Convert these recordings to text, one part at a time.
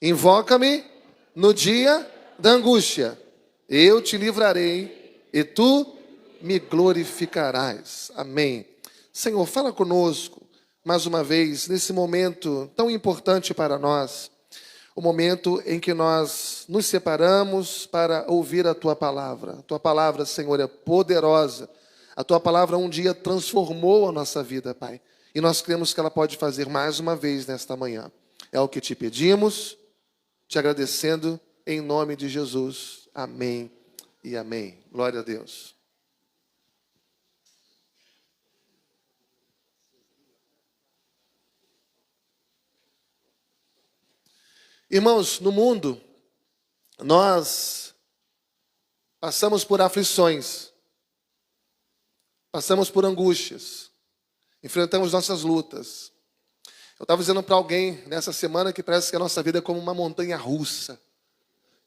Invoca-me no dia da angústia. Eu te livrarei e tu me glorificarás. Amém. Senhor, fala conosco mais uma vez nesse momento tão importante para nós. O momento em que nós nos separamos para ouvir a Tua palavra. A Tua palavra, Senhor, é poderosa. A Tua palavra um dia transformou a nossa vida, Pai. E nós cremos que ela pode fazer mais uma vez nesta manhã. É o que te pedimos, te agradecendo em nome de Jesus. Amém e amém. Glória a Deus. Irmãos, no mundo, nós passamos por aflições, passamos por angústias, enfrentamos nossas lutas. Eu estava dizendo para alguém nessa semana que parece que a nossa vida é como uma montanha russa.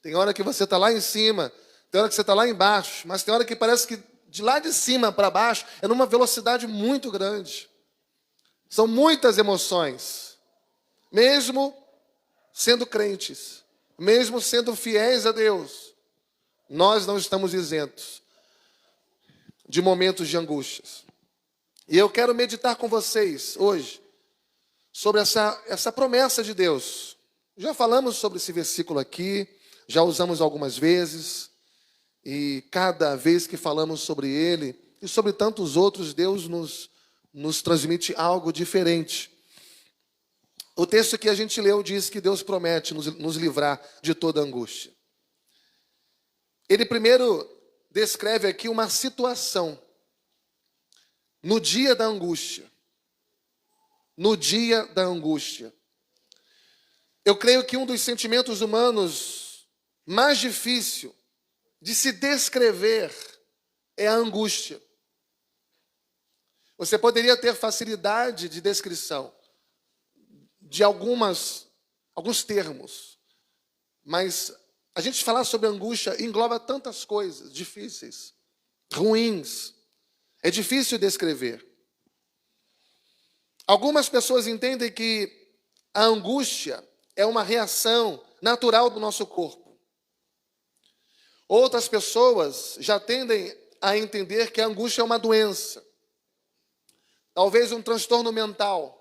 Tem hora que você está lá em cima, tem hora que você está lá embaixo, mas tem hora que parece que de lá de cima para baixo é numa velocidade muito grande. São muitas emoções, mesmo sendo crentes, mesmo sendo fiéis a Deus, nós não estamos isentos de momentos de angústias. E eu quero meditar com vocês hoje sobre essa promessa de Deus. Já falamos sobre esse versículo aqui, já usamos algumas vezes, e cada vez que falamos sobre ele, e sobre tantos outros, Deus nos transmite algo diferente. O texto que a gente leu diz que Deus promete nos livrar de toda angústia. Ele primeiro descreve aqui uma situação no dia da angústia. No dia da angústia. Eu creio que um dos sentimentos humanos mais difícil de se descrever é a angústia. Você poderia ter facilidade de descrição de alguns termos, mas a gente falar sobre angústia engloba tantas coisas difíceis, ruins, é difícil descrever. Algumas pessoas entendem que a angústia é uma reação natural do nosso corpo. Outras pessoas já tendem a entender que a angústia é uma doença, talvez um transtorno mental,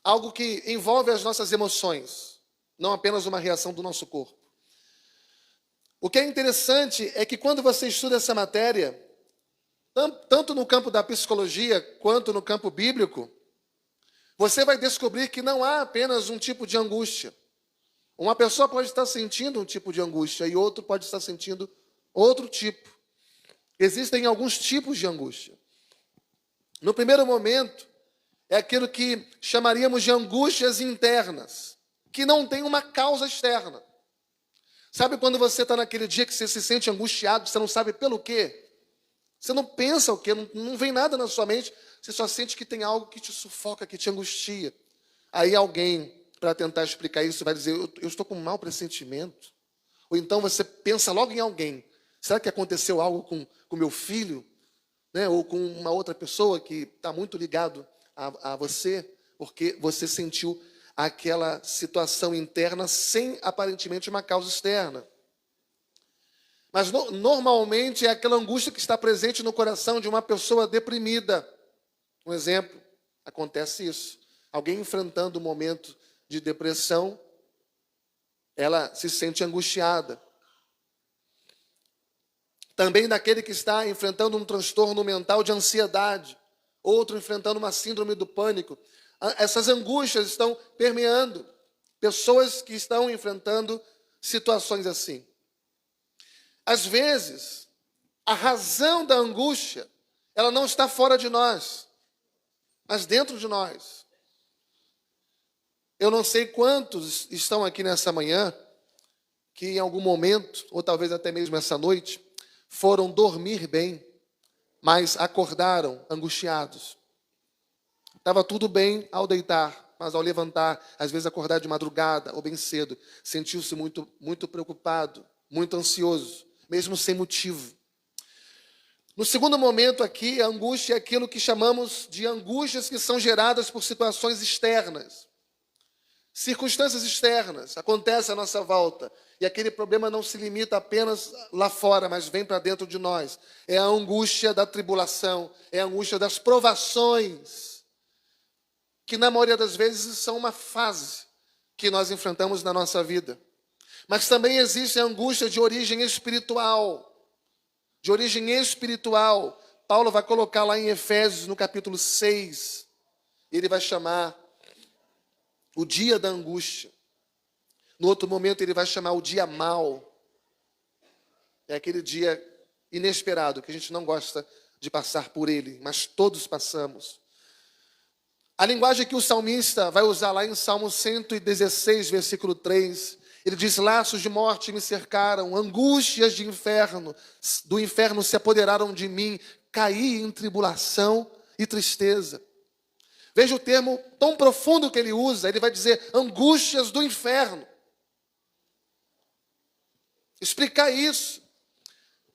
algo que envolve as nossas emoções, não apenas uma reação do nosso corpo. O que é interessante é que quando você estuda essa matéria, tanto no campo da psicologia quanto no campo bíblico, você vai descobrir que não há apenas um tipo de angústia. Uma pessoa pode estar sentindo um tipo de angústia e outro pode estar sentindo outro tipo. Existem alguns tipos de angústia. No primeiro momento, é aquilo que chamaríamos de angústias internas, que não tem uma causa externa. Sabe quando você está naquele dia que você se sente angustiado, você não sabe pelo quê? Você não pensa o quê, não vem nada na sua mente, você só sente que tem algo que te sufoca, que te angustia. Aí alguém, para tentar explicar isso, vai dizer, eu estou com um mau pressentimento. Ou então você pensa logo em alguém. Será que aconteceu algo com meu filho? Né? Ou com uma outra pessoa que está muito ligado a você, porque você sentiu aquela situação interna sem aparentemente uma causa externa. Mas normalmente é aquela angústia que está presente no coração de uma pessoa deprimida. Um exemplo, acontece isso. Alguém enfrentando um momento de depressão, ela se sente angustiada. Também daquele que está enfrentando um transtorno mental de ansiedade, outro enfrentando uma síndrome do pânico. Essas angústias estão permeando pessoas que estão enfrentando situações assim. Às vezes, a razão da angústia, ela não está fora de nós, mas dentro de nós. Eu não sei quantos estão aqui nessa manhã que em algum momento, ou talvez até mesmo essa noite, foram dormir bem, mas acordaram angustiados. Estava tudo bem ao deitar, mas ao levantar, às vezes acordar de madrugada ou bem cedo, sentiu-se muito, muito preocupado, muito ansioso, mesmo sem motivo. No segundo momento aqui, a angústia é aquilo que chamamos de angústias que são geradas por situações externas. Circunstâncias externas acontecem à nossa volta. E aquele problema não se limita apenas lá fora, mas vem para dentro de nós. É a angústia da tribulação, é a angústia das provações, que na maioria das vezes são uma fase que nós enfrentamos na nossa vida. Mas também existe a angústia de origem espiritual. De origem espiritual. Paulo vai colocar lá em Efésios, no capítulo 6, ele vai chamar o dia da angústia. No outro momento ele vai chamar o dia mau. É aquele dia inesperado, que a gente não gosta de passar por ele, mas todos passamos. A linguagem que o salmista vai usar lá em Salmo 116, versículo 3, ele diz: laços de morte me cercaram, angústias de inferno, do inferno se apoderaram de mim, caí em tribulação e tristeza. Veja o termo tão profundo que ele usa, ele vai dizer angústias do inferno. Explicar isso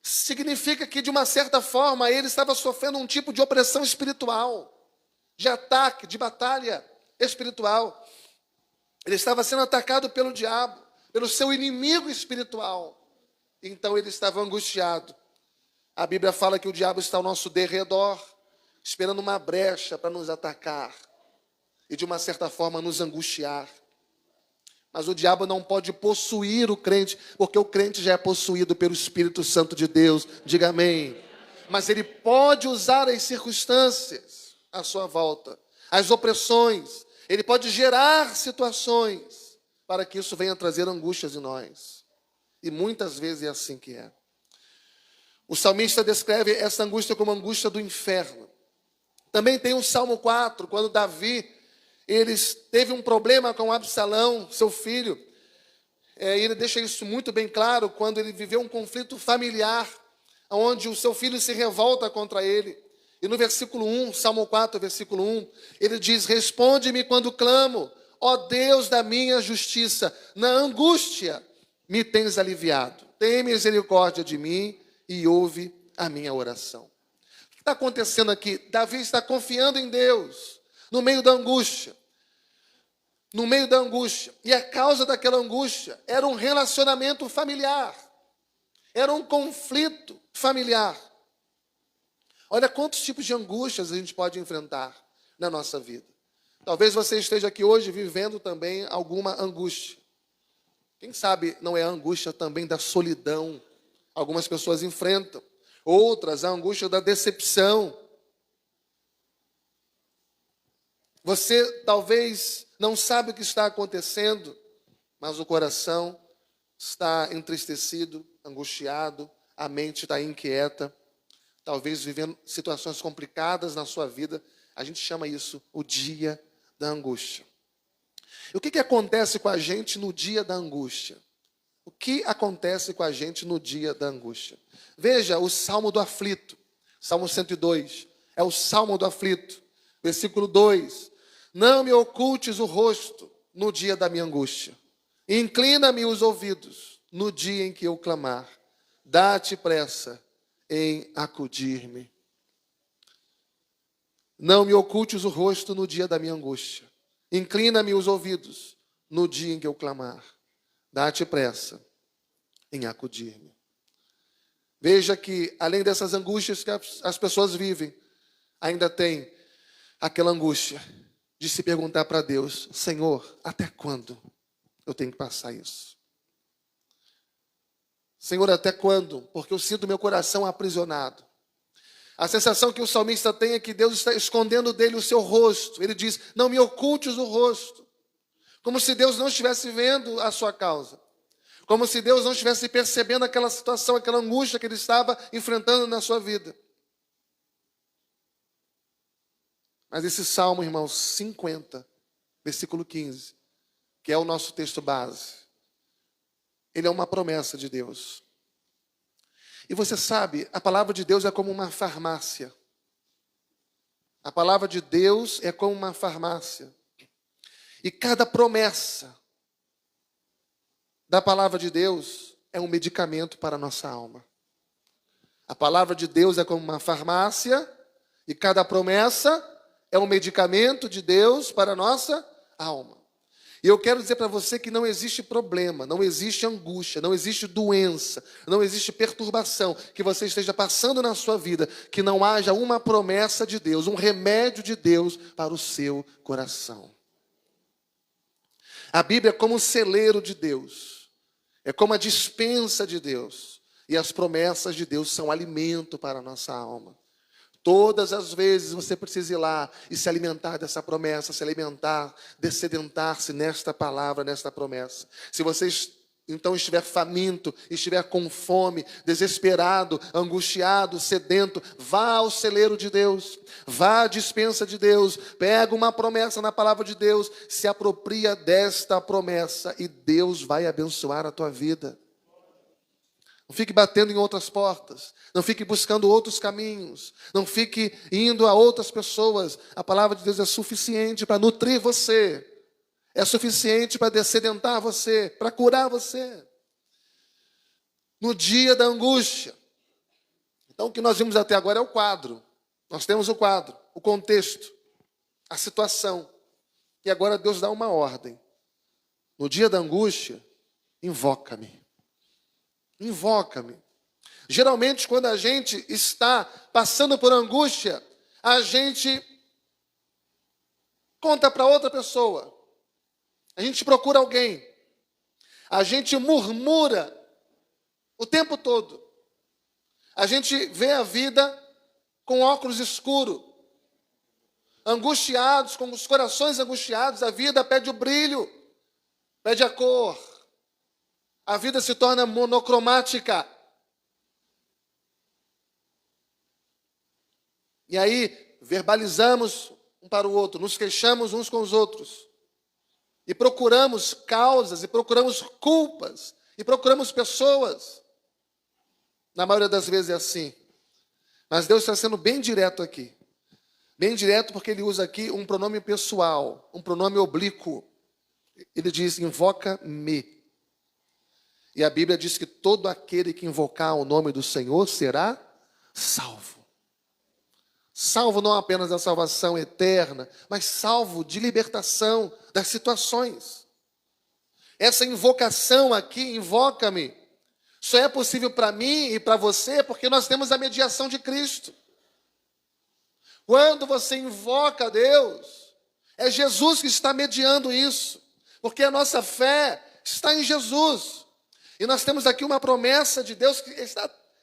significa que, de uma certa forma, ele estava sofrendo um tipo de opressão espiritual, de ataque, de batalha espiritual. Ele estava sendo atacado pelo diabo, pelo seu inimigo espiritual. Então ele estava angustiado. A Bíblia fala que o diabo está ao nosso derredor, esperando uma brecha para nos atacar e, de uma certa forma, nos angustiar. Mas o diabo não pode possuir o crente, porque o crente já é possuído pelo Espírito Santo de Deus. Diga amém. Mas ele pode usar as circunstâncias à sua volta, as opressões. Ele pode gerar situações para que isso venha trazer angústias em nós. E muitas vezes é assim que é. O salmista descreve essa angústia como angústia do inferno. Também tem o Salmo 4, quando Davi teve um problema com Absalão, seu filho. Ele deixa isso muito bem claro quando ele viveu um conflito familiar, onde o seu filho se revolta contra ele. E no versículo 1, Salmo 4, versículo 1, ele diz: responde-me quando clamo, ó Deus da minha justiça, na angústia me tens aliviado. Tem misericórdia de mim e ouve a minha oração. O que está acontecendo aqui? Davi está confiando em Deus no meio da angústia. No meio da angústia. E a causa daquela angústia era um relacionamento familiar. Era um conflito familiar. Olha quantos tipos de angústias a gente pode enfrentar na nossa vida. Talvez você esteja aqui hoje vivendo também alguma angústia. Quem sabe não é a angústia também da solidão. Algumas pessoas enfrentam. Outras, a angústia da decepção. Você talvez não sabe o que está acontecendo, mas o coração está entristecido, angustiado, a mente está inquieta, talvez vivendo situações complicadas na sua vida. A gente chama isso o dia da angústia. E o que acontece com a gente no dia da angústia? O que acontece com a gente no dia da angústia? Veja o Salmo do aflito, Salmo 102, é o Salmo do aflito, versículo 2. Não me ocultes o rosto no dia da minha angústia. Inclina-me os ouvidos no dia em que eu clamar. Dá-te pressa em acudir-me. Não me ocultes o rosto no dia da minha angústia. Inclina-me os ouvidos no dia em que eu clamar. Dá-te pressa em acudir-me. Veja que, além dessas angústias que as pessoas vivem, ainda tem aquela angústia de se perguntar para Deus: Senhor, até quando eu tenho que passar isso? Senhor, até quando? Porque eu sinto meu coração aprisionado. A sensação que o salmista tem é que Deus está escondendo dele o seu rosto. Ele diz: não me ocultes o rosto. Como se Deus não estivesse vendo a sua causa. Como se Deus não estivesse percebendo aquela situação, aquela angústia que ele estava enfrentando na sua vida. Mas esse Salmo, irmãos, 50, versículo 15, que é o nosso texto base, ele é uma promessa de Deus. E você sabe, a palavra de Deus é como uma farmácia. A palavra de Deus é como uma farmácia. E cada promessa da palavra de Deus é um medicamento para a nossa alma. A palavra de Deus é como uma farmácia e cada promessa é um medicamento de Deus para a nossa alma. E eu quero dizer para você que não existe problema, não existe angústia, não existe doença, não existe perturbação que você esteja passando na sua vida, que não haja uma promessa de Deus, um remédio de Deus para o seu coração. A Bíblia é como um celeiro de Deus, é como a despensa de Deus, e as promessas de Deus são alimento para a nossa alma. Todas as vezes você precisa ir lá e se alimentar dessa promessa, se alimentar, dessedentar-se nesta palavra, nesta promessa. Se você então estiver faminto, estiver com fome, desesperado, angustiado, sedento, vá ao celeiro de Deus, vá à despensa de Deus, pega uma promessa na palavra de Deus, se apropria desta promessa e Deus vai abençoar a tua vida. Não fique batendo em outras portas. Não fique buscando outros caminhos. Não fique indo a outras pessoas. A palavra de Deus é suficiente para nutrir você. É suficiente para dessedentar você, para curar você. No dia da angústia. Então, o que nós vimos até agora é o quadro. Nós temos o quadro, o contexto, a situação. E agora Deus dá uma ordem. No dia da angústia, invoca-me. Invoca-me. Geralmente, quando a gente está passando por angústia, a gente conta para outra pessoa. A gente procura alguém. A gente murmura o tempo todo. A gente vê a vida com óculos escuros. Angustiados, com os corações angustiados, a vida perde o brilho, perde a cor. A vida se torna monocromática. E aí, verbalizamos um para o outro, nos queixamos uns com os outros. E procuramos causas, e procuramos culpas, e procuramos pessoas. Na maioria das vezes é assim. Mas Deus está sendo bem direto aqui. Bem direto porque Ele usa aqui um pronome pessoal, um pronome oblíquo. Ele diz, invoca-me. E a Bíblia diz que todo aquele que invocar o nome do Senhor será salvo. Salvo não apenas da salvação eterna, mas salvo de libertação das situações. Essa invocação aqui, invoca-me, só é possível para mim e para você porque nós temos a mediação de Cristo. Quando você invoca a Deus, é Jesus que está mediando isso, porque a nossa fé está em Jesus. E nós temos aqui uma promessa de Deus que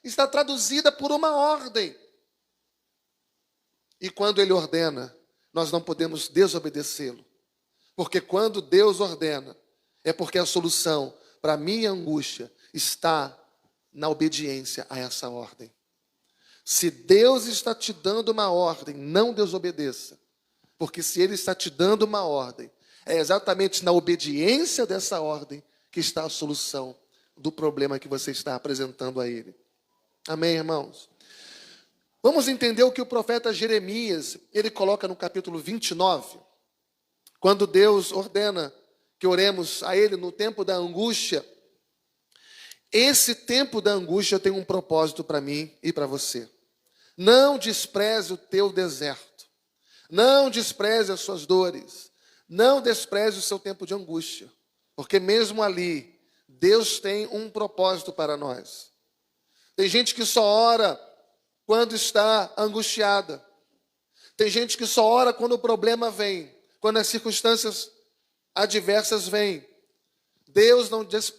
está traduzida por uma ordem. E quando Ele ordena, nós não podemos desobedecê-lo. Porque quando Deus ordena, é porque a solução para a minha angústia está na obediência a essa ordem. Se Deus está te dando uma ordem, não desobedeça. Porque se Ele está te dando uma ordem, é exatamente na obediência dessa ordem que está a solução do problema que você está apresentando a Ele. Amém, irmãos? Vamos entender o que o profeta Jeremias, ele coloca no capítulo 29, quando Deus ordena que oremos a Ele no tempo da angústia. Esse tempo da angústia tem um propósito para mim e para você. Não despreze o teu deserto. Não despreze as suas dores. Não despreze o seu tempo de angústia. Porque mesmo ali, Deus tem um propósito para nós. Tem gente que só ora quando está angustiada. Tem gente que só ora quando o problema vem, quando as circunstâncias adversas vêm. Deus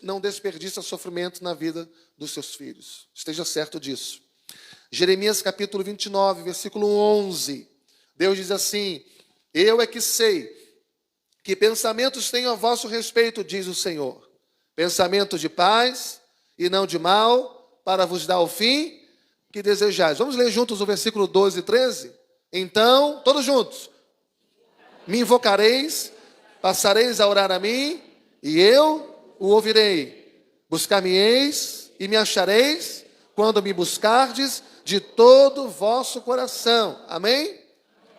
não desperdiça sofrimento na vida dos seus filhos. Esteja certo disso. Jeremias capítulo 29, versículo 11. Deus diz assim: eu é que sei que pensamentos tenho a vosso respeito, diz o Senhor. Pensamentos de paz e não de mal, para vos dar o fim que desejais. Vamos ler juntos o versículo 12 e 13? Então, todos juntos. Me invocareis, passareis a orar a mim, e eu o ouvirei. Buscar-me-eis e me achareis, quando me buscardes de todo o vosso coração. Amém?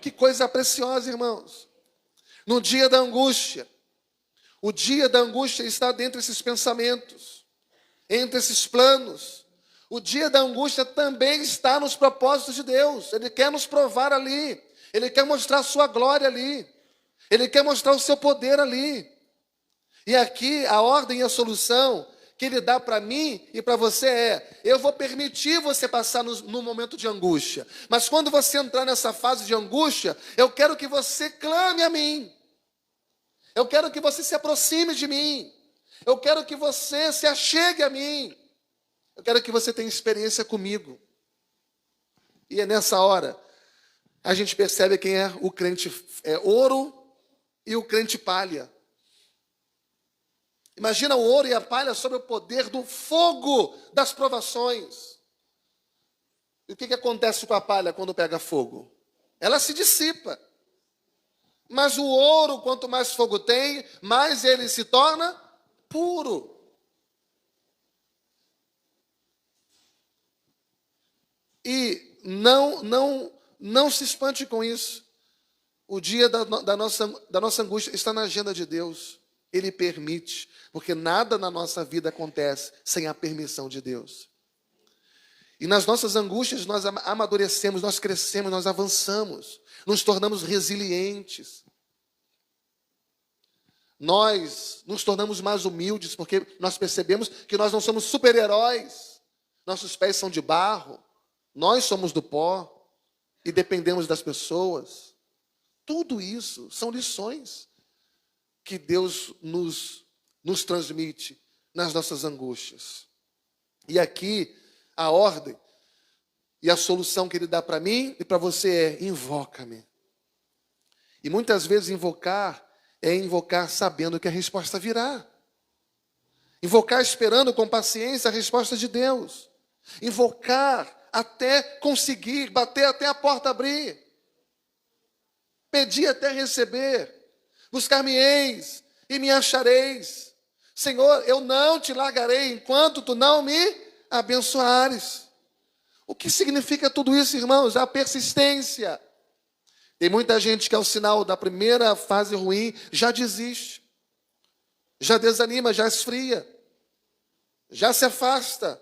Que coisa preciosa, irmãos. No dia da angústia, o dia da angústia está dentro desses pensamentos, entre esses planos. O dia da angústia também está nos propósitos de Deus. Ele quer nos provar ali. Ele quer mostrar a sua glória ali. Ele quer mostrar o seu poder ali. E aqui a ordem e a solução que ele dá para mim e para você é: eu vou permitir você passar no momento de angústia, mas quando você entrar nessa fase de angústia, eu quero que você clame a mim, eu quero que você se aproxime de mim, eu quero que você se achegue a mim, eu quero que você tenha experiência comigo. E é nessa hora a gente percebe quem é o crente ouro e o crente palha. Imagina o ouro e a palha sob o poder do fogo das provações. E o que acontece com a palha quando pega fogo? Ela se dissipa. Mas o ouro, quanto mais fogo tem, mais ele se torna puro. E não se espante com isso. O dia da nossa angústia está na agenda de Deus. Ele permite, porque nada na nossa vida acontece sem a permissão de Deus. E nas nossas angústias nós amadurecemos, nós crescemos, nós avançamos, nos tornamos resilientes. Nós nos tornamos mais humildes, porque nós percebemos que nós não somos super-heróis. Nossos pés são de barro, nós somos do pó e dependemos das pessoas. Tudo isso são lições que Deus nos transmite nas nossas angústias. E aqui a ordem e a solução que Ele dá para mim e para você é: invoca-me. E muitas vezes invocar é invocar sabendo que a resposta virá. Invocar esperando com paciência a resposta de Deus. Invocar até conseguir, bater até a porta abrir. Pedir até receber. Buscar-me-eis e me achareis. Senhor, eu não te largarei enquanto tu não me abençoares. O que significa tudo isso, irmãos? A persistência. Tem muita gente que ao sinal da primeira fase ruim já desiste, já desanima, já esfria, já se afasta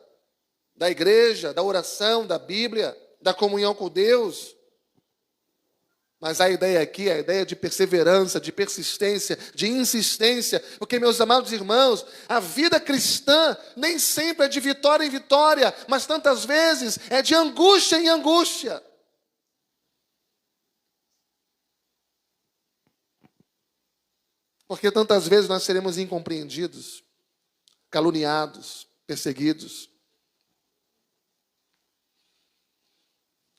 da igreja, da oração, da Bíblia, da comunhão com Deus. Mas a ideia aqui é a ideia de perseverança, de persistência, de insistência, porque, meus amados irmãos, a vida cristã nem sempre é de vitória em vitória, mas tantas vezes é de angústia em angústia. Porque tantas vezes nós seremos incompreendidos, caluniados, perseguidos.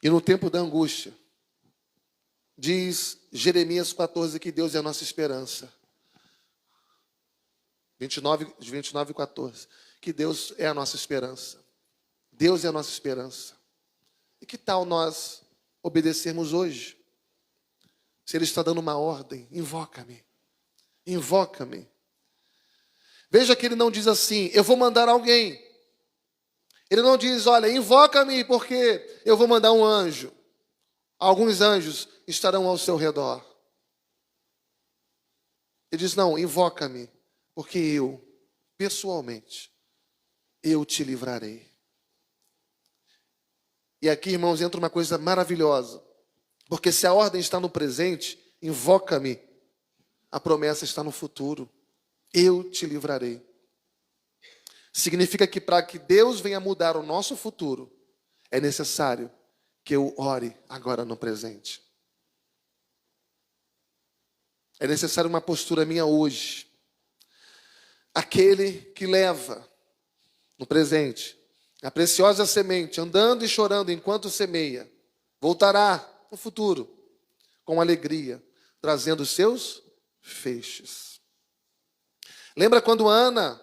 E no tempo da angústia, diz Jeremias 14 que Deus é a nossa esperança. 29 e 14. Que Deus é a nossa esperança. Deus é a nossa esperança. E que tal nós obedecermos hoje? Se Ele está dando uma ordem, invoca-me. Invoca-me. Veja que Ele não diz assim: eu vou mandar alguém. Ele não diz: olha, invoca-me porque eu vou mandar um anjo. Alguns anjos estarão ao seu redor. Ele diz: não, invoca-me, porque eu, pessoalmente, eu te livrarei. E aqui, irmãos, entra uma coisa maravilhosa. Porque se a ordem está no presente, invoca-me, a promessa está no futuro. Eu te livrarei. Significa que para que Deus venha mudar o nosso futuro, é necessário que eu ore agora no presente. É necessário uma postura minha hoje. Aquele que leva no presente a preciosa semente, andando e chorando enquanto semeia, voltará no futuro com alegria, trazendo seus feixes. Lembra quando Ana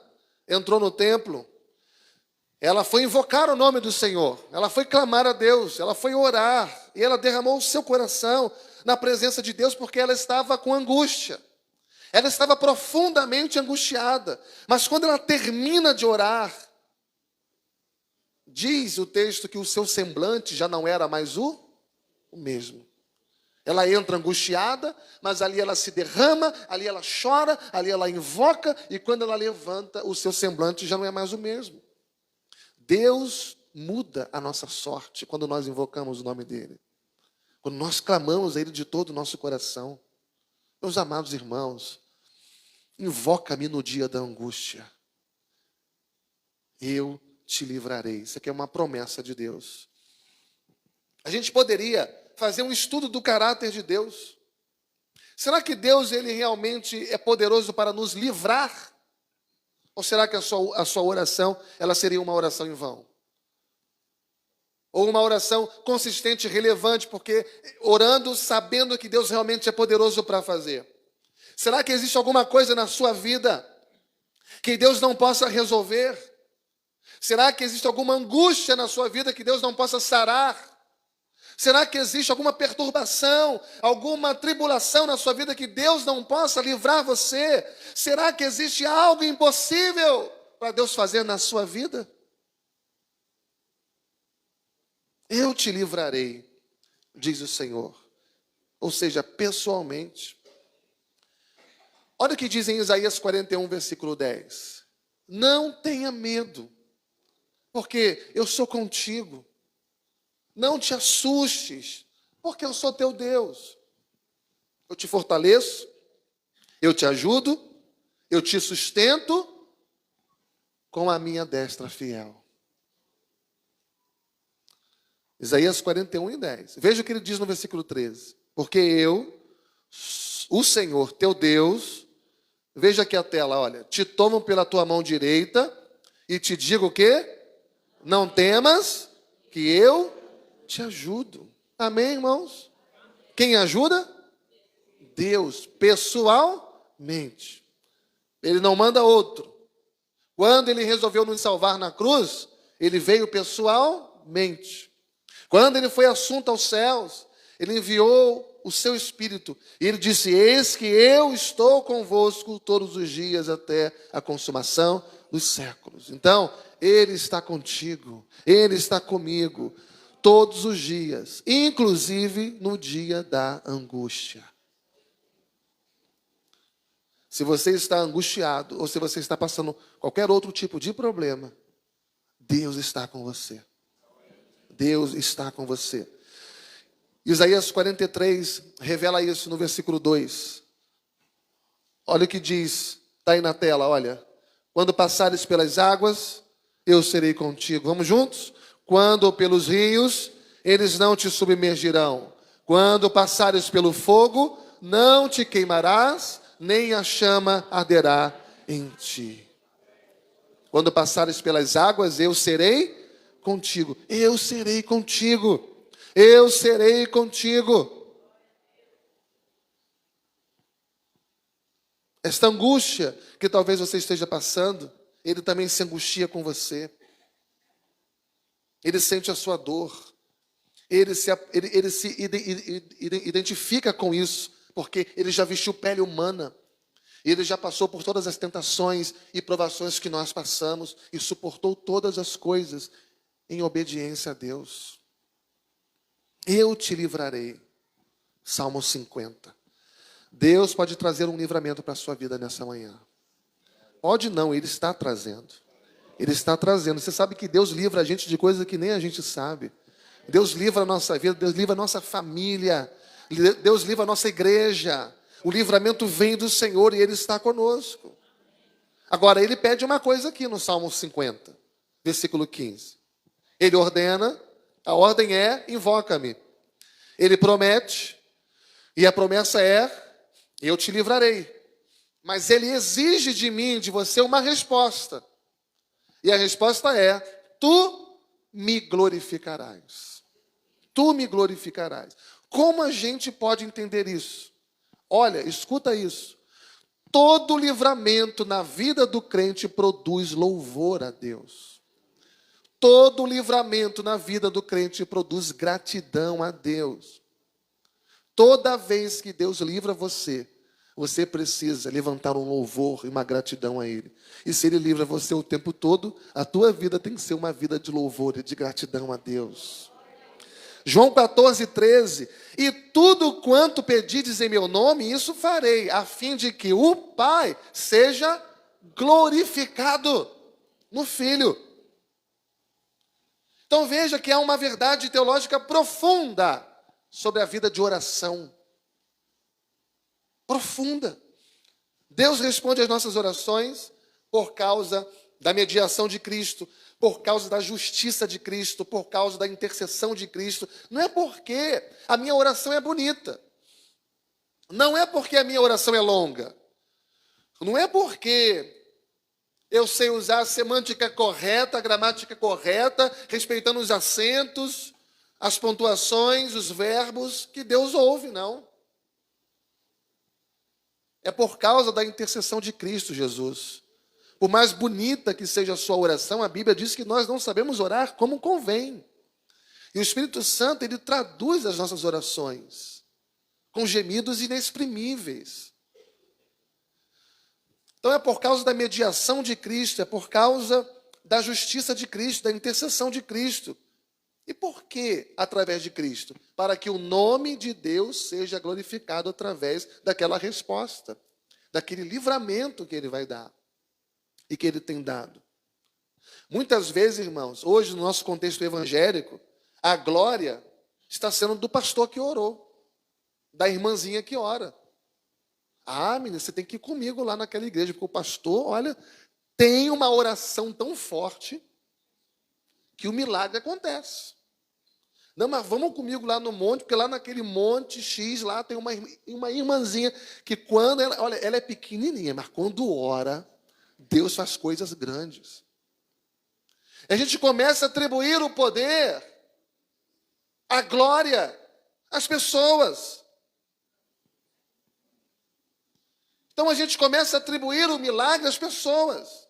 entrou no templo? Ela foi invocar o nome do Senhor, ela foi clamar a Deus, ela foi orar, e ela derramou o seu coração na presença de Deus, porque ela estava com angústia, ela estava profundamente angustiada, mas quando ela termina de orar, diz o texto que o seu semblante já não era mais o mesmo. Ela entra angustiada, mas ali ela se derrama, ali ela chora, ali ela invoca, e quando ela levanta, o seu semblante já não é mais o mesmo. Deus muda a nossa sorte quando nós invocamos o nome dEle. Quando nós clamamos a Ele de todo o nosso coração. Meus amados irmãos, Invoca-me no dia da angústia. Eu te livrarei. Isso aqui é uma promessa de Deus. A gente poderia fazer um estudo do caráter de Deus. Será que Deus, ele realmente é poderoso para nos livrar? Ou será que a sua oração, ela seria uma oração em vão? Ou uma oração consistente, relevante, porque orando sabendo que Deus realmente é poderoso para fazer. Será que existe alguma coisa na sua vida que Deus não possa resolver? Será que existe alguma angústia na sua vida que Deus não possa sarar? Será que existe alguma perturbação, alguma tribulação na sua vida que Deus não possa livrar você? Será que existe algo impossível para Deus fazer na sua vida? Eu te livrarei, diz o Senhor. Ou seja, pessoalmente. Olha o que diz em Isaías 41, versículo 10. Não tenha medo, porque eu sou contigo. Não te assustes, porque eu sou teu Deus. Eu te fortaleço, eu te ajudo, eu te sustento com a minha destra fiel. Isaías 41 e 10. Veja o que ele diz no versículo 13. Porque eu, o Senhor, teu Deus, veja aqui a tela, olha. Te tomo pela tua mão direita e te digo o quê? Não temas, que eu te ajudo. Amém, irmãos? Quem ajuda? Deus, pessoalmente. Ele não manda outro. Quando ele resolveu nos salvar na cruz, ele veio pessoalmente. Quando ele foi assunto aos céus, ele enviou o seu Espírito. E ele disse, eis que eu estou convosco todos os dias até a consumação dos séculos. Então, ele está contigo, ele está comigo todos os dias, inclusive no dia da angústia. Se você está angustiado, ou se você está passando qualquer outro tipo de problema, Deus está com você. Deus está com você. Isaías 43 revela isso no versículo 2. Olha o que diz, está aí na tela, olha. Quando passares pelas águas, eu serei contigo. Vamos juntos? Quando pelos rios, eles não te submergirão. Quando passares pelo fogo, não te queimarás, nem a chama arderá em ti. Quando passares pelas águas, eu serei contigo. Eu serei contigo. Eu serei contigo. Esta angústia que talvez você esteja passando, ele também se angustia com você. Ele sente a sua dor. Ele se identifica com isso, porque ele já vestiu pele humana. Ele já passou por todas as tentações e provações que nós passamos e suportou todas as coisas em obediência a Deus. Eu te livrarei. Salmo 50. Deus pode trazer um livramento para a sua vida nessa manhã. Pode não, Ele está trazendo. Ele está trazendo. Você sabe que Deus livra a gente de coisas que nem a gente sabe. Deus livra a nossa vida, Deus livra a nossa família, Deus livra a nossa igreja. O livramento vem do Senhor e Ele está conosco. Agora, Ele pede uma coisa aqui no Salmo 50, versículo 15. Ele ordena, a ordem é, invoca-me. Ele promete, e a promessa é, eu te livrarei. Mas Ele exige de mim, de você, uma resposta. E a resposta é, tu me glorificarás. Tu me glorificarás. Como a gente pode entender isso? Olha, escuta isso. Todo livramento na vida do crente produz louvor a Deus. Todo livramento na vida do crente produz gratidão a Deus. Toda vez que Deus livra você, você precisa levantar um louvor e uma gratidão a Ele. E se Ele livra você o tempo todo, a tua vida tem que ser uma vida de louvor e de gratidão a Deus. João 14, 13. E tudo quanto pedides em meu nome, isso farei, a fim de que o Pai seja glorificado no Filho. Então veja que há uma verdade teológica profunda sobre a vida de oração. Profunda. Deus responde às nossas orações por causa da mediação de Cristo, por causa da justiça de Cristo, por causa da intercessão de Cristo. Não é porque a minha oração é bonita. Não é porque a minha oração é longa. Não é porque eu sei usar a semântica correta, a gramática correta, respeitando os acentos, as pontuações, os verbos, que Deus ouve, não. É por causa da intercessão de Cristo Jesus. Por mais bonita que seja a sua oração, a Bíblia diz que nós não sabemos orar como convém. E o Espírito Santo, ele traduz as nossas orações com gemidos inexprimíveis. Então é por causa da mediação de Cristo, é por causa da justiça de Cristo, da intercessão de Cristo. E por que através de Cristo? Para que o nome de Deus seja glorificado através daquela resposta, daquele livramento que Ele vai dar e que Ele tem dado. Muitas vezes, irmãos, hoje no nosso contexto evangélico, a glória está sendo do pastor que orou, da irmãzinha que ora. Ah, menina, você tem que ir comigo lá naquela igreja, porque o pastor, olha, tem uma oração tão forte que o milagre acontece. Não, mas vamos comigo lá no monte, porque lá naquele monte X, lá tem uma irmãzinha que quando ela, olha, ela é pequenininha, mas quando ora, Deus faz coisas grandes. A gente começa a atribuir o poder, a glória, às pessoas. Então a gente começa a atribuir o milagre às pessoas.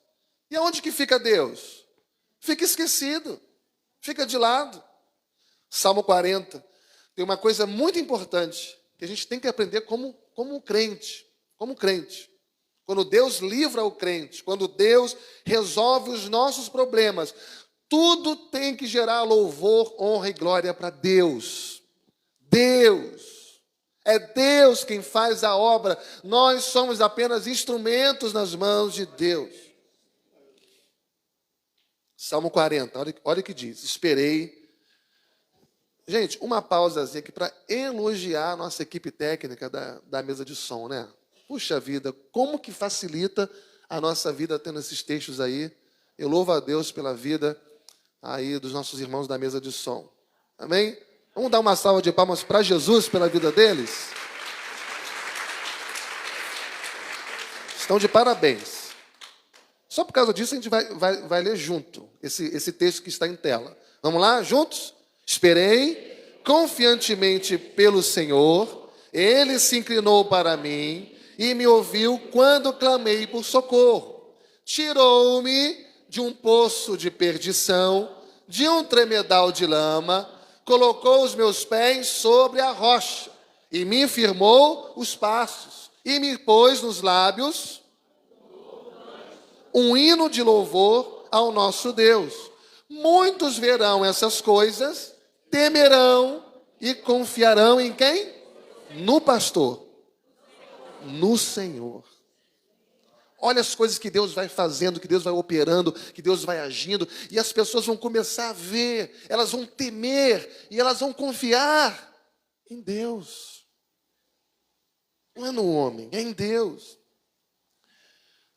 E aonde que fica Deus? Fica esquecido, fica de lado. Salmo 40, tem uma coisa muito importante que a gente tem que aprender como crente. Quando Deus livra o crente, quando Deus resolve os nossos problemas, tudo tem que gerar louvor, honra e glória para Deus. Deus. É Deus quem faz a obra. Nós somos apenas instrumentos nas mãos de Deus. Salmo 40, olha o que diz. Esperei. Gente, uma pausazinha aqui para elogiar a nossa equipe técnica da mesa de som, né? Puxa vida, como que facilita a nossa vida tendo esses textos aí. Eu louvo a Deus pela vida aí dos nossos irmãos da mesa de som. Amém? Vamos dar uma salva de palmas para Jesus pela vida deles? Estão de parabéns. Só por causa disso a gente vai ler junto esse texto que está em tela. Vamos lá, juntos? Esperei confiantemente pelo Senhor, Ele se inclinou para mim e me ouviu quando clamei por socorro. Tirou-me de um poço de perdição, de um tremedal de lama, colocou os meus pés sobre a rocha e me firmou os passos e me pôs nos lábios um hino de louvor ao nosso Deus. Muitos verão essas coisas, temerão e confiarão em quem? No pastor, no Senhor. Olha as coisas que Deus vai fazendo, que Deus vai operando, que Deus vai agindo, e as pessoas vão começar a ver, elas vão temer e elas vão confiar em Deus. Não é no homem, é em Deus.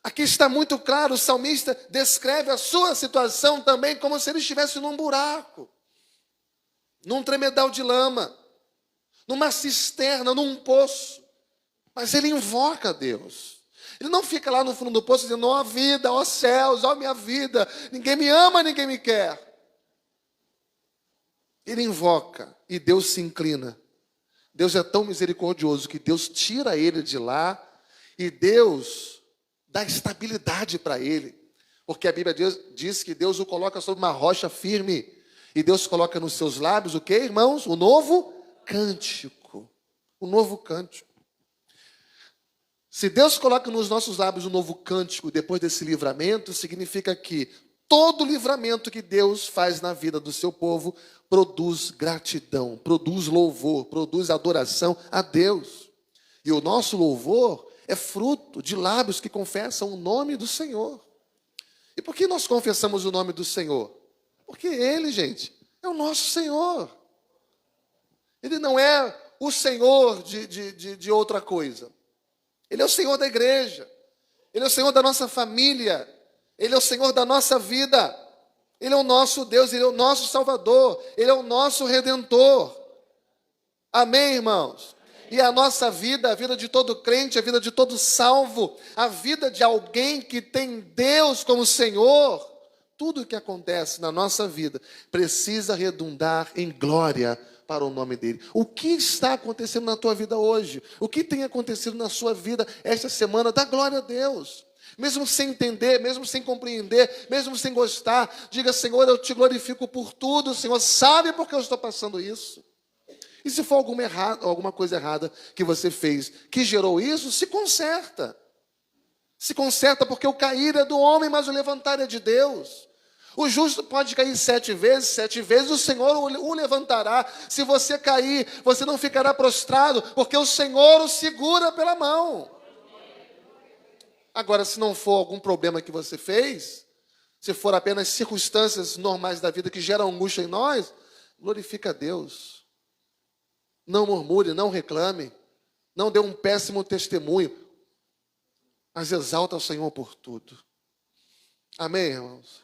Aqui está muito claro, o salmista descreve a sua situação também como se ele estivesse num buraco, num tremedal de lama, numa cisterna, num poço. Mas ele invoca a Deus. Ele não fica lá no fundo do poço dizendo, ó vida, ó céus, ó minha vida, ninguém me ama, ninguém me quer. Ele invoca e Deus se inclina. Deus é tão misericordioso que Deus tira ele de lá e Deus dá estabilidade para ele. Porque a Bíblia diz que Deus o coloca sobre uma rocha firme. E Deus coloca nos seus lábios o quê, irmãos? O novo cântico. O novo cântico. Se Deus coloca nos nossos lábios um novo cântico depois desse livramento, significa que todo livramento que Deus faz na vida do seu povo produz gratidão, produz louvor, produz adoração a Deus. E o nosso louvor é fruto de lábios que confessam o nome do Senhor. E por que nós confessamos o nome do Senhor? Porque Ele, gente, é o nosso Senhor. Ele não é o Senhor de outra coisa. Ele é o Senhor da igreja. Ele é o Senhor da nossa família. Ele é o Senhor da nossa vida. Ele é o nosso Deus, Ele é o nosso Salvador. Ele é o nosso Redentor. Amém, irmãos? E a nossa vida, a vida de todo crente, a vida de todo salvo, a vida de alguém que tem Deus como Senhor, tudo o que acontece na nossa vida precisa redundar em glória para o nome dele. O que está acontecendo na tua vida hoje? O que tem acontecido na sua vida esta semana? Dá glória a Deus. Mesmo sem entender, mesmo sem compreender, mesmo sem gostar, diga: Senhor, eu te glorifico por tudo. O Senhor sabe por que eu estou passando isso. E se for alguma coisa errada que você fez, que gerou isso, se conserta. Se conserta, porque o cair é do homem, mas o levantar é de Deus. O justo pode cair 7 vezes o Senhor o levantará. Se você cair, você não ficará prostrado, porque o Senhor o segura pela mão. Agora, se não for algum problema que você fez, se for apenas circunstâncias normais da vida que geram angústia em nós, glorifica a Deus. Não murmure, não reclame, não dê um péssimo testemunho, mas exalta o Senhor por tudo. Amém, irmãos?